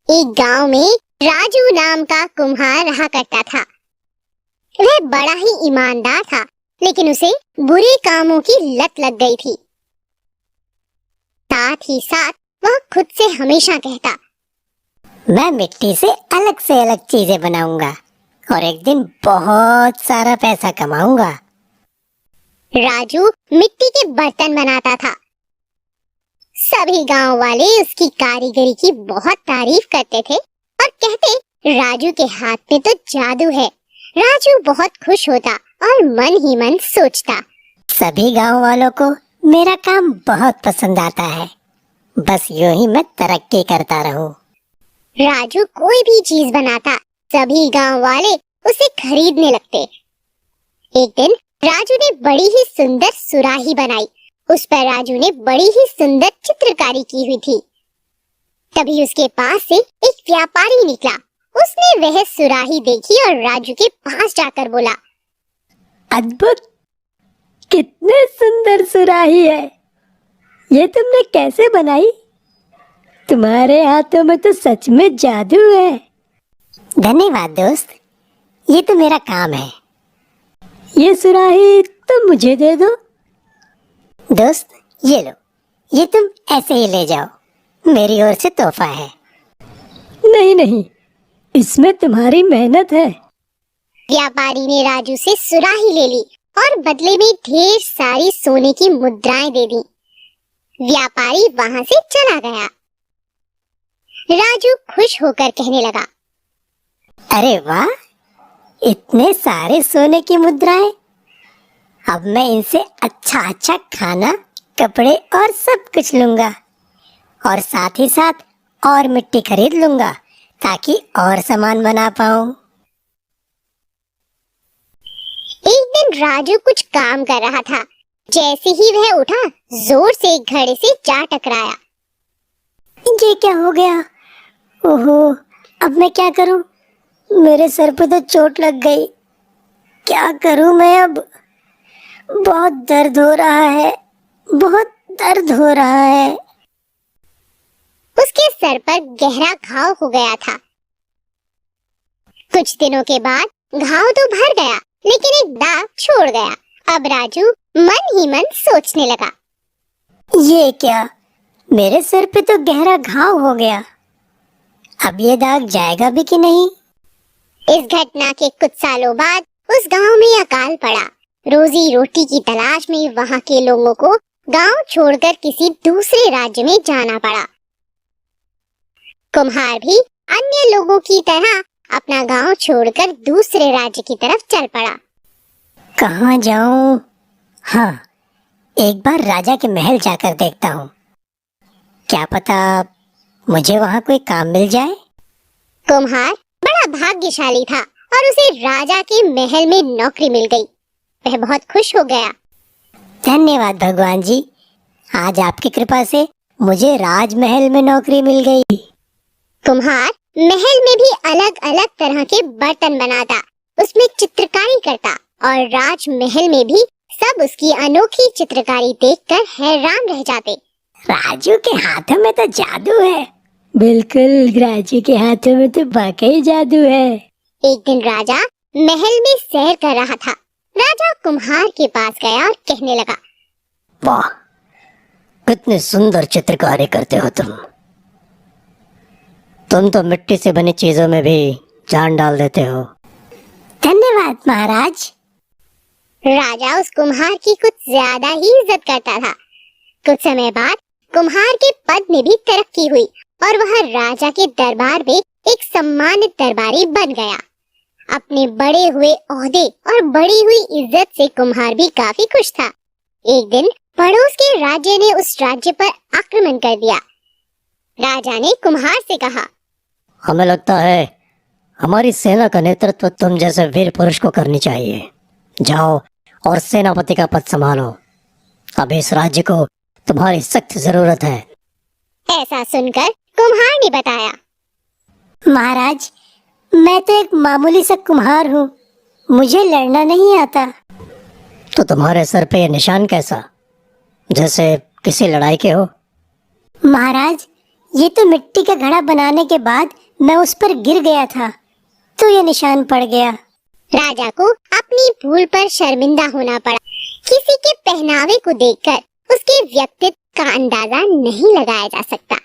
एक गांव में राजू नाम का कुम्हार रहा करता था। वह बड़ा ही ईमानदार था, लेकिन उसे बुरे कामों की लत लग गई थी। साथ ही साथ वह खुद से हमेशा कहता, मैं मिट्टी से अलग चीजें बनाऊंगा और एक दिन बहुत सारा पैसा कमाऊंगा। राजू मिट्टी के बर्तन बनाता था। सभी गांव वाले उसकी कारीगरी की बहुत तारीफ करते थे और कहते, राजू के हाथ में तो जादू है। राजू बहुत खुश होता और मन ही मन सोचता, सभी गांव वालों को मेरा काम बहुत पसंद आता है, बस यूं ही मैं तरक्की करता रहूं। राजू कोई भी चीज बनाता, सभी गांव वाले उसे खरीदने लगते। एक दिन राजू ने बड़ी ही सुंदर सुराही बनाई। उस पर राजू ने बड़ी ही सुंदर चित्रकारी की हुई थी। तभी उसके पास से एक व्यापारी निकला। उसने वह सुराही देखी और राजू के पास जाकर बोला, अद्भुत, कितने सुंदर सुराही है। ये तुमने कैसे बनाई? तुम्हारे हाथों में तो सच में जादू है। धन्यवाद दोस्त, ये तो मेरा काम है। ये सुराही तुम मुझे दे दो। दोस्त ये लो, ये तुम ऐसे ही ले जाओ, मेरी ओर से तोहफा है। नहीं नहीं, इसमें तुम्हारी मेहनत है। व्यापारी ने राजू से सुराही ले ली और बदले में ढेर सारी सोने की मुद्राएं दे दी। व्यापारी वहां से चला गया। राजू खुश होकर कहने लगा, अरे वाह, इतने सारे सोने की मुद्राएं। अब मैं इनसे अच्छा खाना, कपड़े और सब कुछ लूंगा और साथ ही साथ और मिट्टी खरीद लूंगा ताकि और सामान बना पाऊं। एक दिन राजू कुछ काम कर रहा था। जैसे ही वह उठा, जोर से एक घड़े से जा टकराया। ये क्या हो गया? ओहो, अब मैं क्या करूं? मेरे सर पे तो चोट लग गई। क्या करूं मैं अब? बहुत दर्द हो रहा है, बहुत दर्द हो रहा है। उसके सर पर गहरा घाव हो गया था। कुछ दिनों के बाद घाव तो भर गया, लेकिन एक दाग छोड़ गया। अब राजू मन ही मन सोचने लगा, ये क्या? मेरे सर पे तो गहरा घाव हो गया। अब ये दाग जाएगा भी कि नहीं? इस घटना के कुछ सालों बाद उस गांव में अकाल पड़ा। रोजी रोटी की तलाश में वहां के लोगों को गांव छोड़कर किसी दूसरे राज्य में जाना पड़ा। कुम्हार भी अन्य लोगों की तरह अपना गांव छोड़कर दूसरे राज्य की तरफ चल पड़ा। कहाँ जाऊं? हाँ, एक बार राजा के महल जाकर देखता हूँ। क्या पता मुझे वहाँ कोई काम मिल जाए। कुम्हार बड़ा भाग्यशाली था और उसे राजा के महल में नौकरी मिल गई। वह बहुत खुश हो गया। धन्यवाद भगवान जी, आज आपकी कृपा से मुझे राजमहल में नौकरी मिल गई। कुम्हार महल में भी अलग अलग तरह के बर्तन बनाता, उसमें चित्रकारी करता और राजमहल में भी सब उसकी अनोखी चित्रकारी देखकर हैरान रह जाते। राजू के हाथों में तो जादू है। बिल्कुल, राजू के हाथों में तो वाकई जादू है। एक दिन राजा महल में सैर कर रहा था। राजा कुम्हार के पास गया और कहने लगा, वाह, कितने सुंदर चित्रकारी करते हो तुम। तुम तो मिट्टी से बनी चीजों में भी जान डाल देते हो। धन्यवाद महाराज। राजा उस कुम्हार की कुछ ज्यादा ही इज्जत करता था। कुछ समय बाद कुम्हार के पद में भी तरक्की हुई और वह राजा के दरबार में एक सम्मानित दरबारी बन गया। अपने बड़े हुए ओहदे और बढ़ी हुई इज्जत से कुम्हार भी काफी खुश था। एक दिन पड़ोस के राज्य ने उस राज्य पर आक्रमण कर दिया। राजा ने कुम्हार से कहा, हमें लगता है हमारी सेना का नेतृत्व तुम जैसे वीर पुरुष को करनी चाहिए। जाओ और सेनापति का पद संभालो। अब इस राज्य को तुम्हारी सख्त जरूरत है। ऐसा सुनकर कुम्हार ने बताया, महाराज, मैं तो एक मामूली सा कुम्हार हूँ, मुझे लड़ना नहीं आता। तो तुम्हारे सर पे ये निशान कैसा? जैसे किसी लड़ाई के हो। महाराज, ये तो मिट्टी का घड़ा बनाने के बाद मैं उस पर गिर गया था, तो ये निशान पड़ गया। राजा को अपनी भूल पर शर्मिंदा होना पड़ा। किसी के पहनावे को देखकर उसके व्यक्तित्व का अंदाजा नहीं लगाया जा सकता।